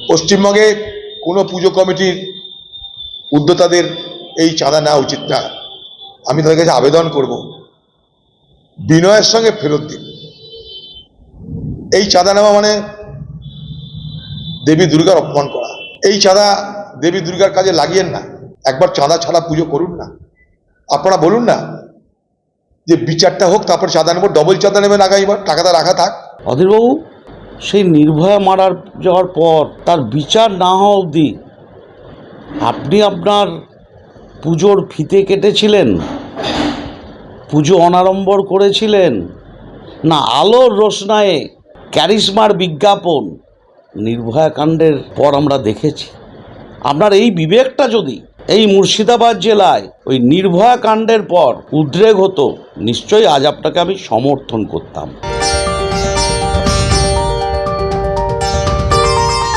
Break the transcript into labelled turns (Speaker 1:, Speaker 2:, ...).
Speaker 1: পশ্চিমবঙ্গে কোনো পুজো কমিটির উদ্যোক্তাদের এই চাঁদা নেওয়া উচিত না। আমি তাদের কাছে আবেদন করব, বিনয়ের সঙ্গে ফেরত দিন। এই চাঁদা নেওয়া মানে দেবী দুর্গার অপমান করা। এই চাঁদা দেবী দুর্গার কাজে লাগিয়েন না। একবার চাঁদা ছাড়া পুজো করুন না। আপনারা বলুন না যে বিচারটা হোক, তারপর চাঁদা নেব, ডবল চাঁদা নেবেন আগামীবার, টাকাটা রাখা থাক।
Speaker 2: অধীরবাবু, সেই নির্ভয়া মারার যাওয়ার পর তার বিচার না হওয়া অবধি আপনি আপনার পুজোর ফিতে কেটেছিলেন, পুজো অনাড়ম্বর করেছিলেন, না আলোর রোশনায়ে ক্যারিশমার বিজ্ঞাপন নির্ভয়া কাণ্ডের পর আমরা দেখেছি? আপনার এই বিবেকটা যদি এই মুর্শিদাবাদ জেলায় ওই নির্ভয়া কাণ্ডের পর উদ্রেক হতো, নিশ্চয়ই আজ আপনাকে আমি সমর্থন করতাম।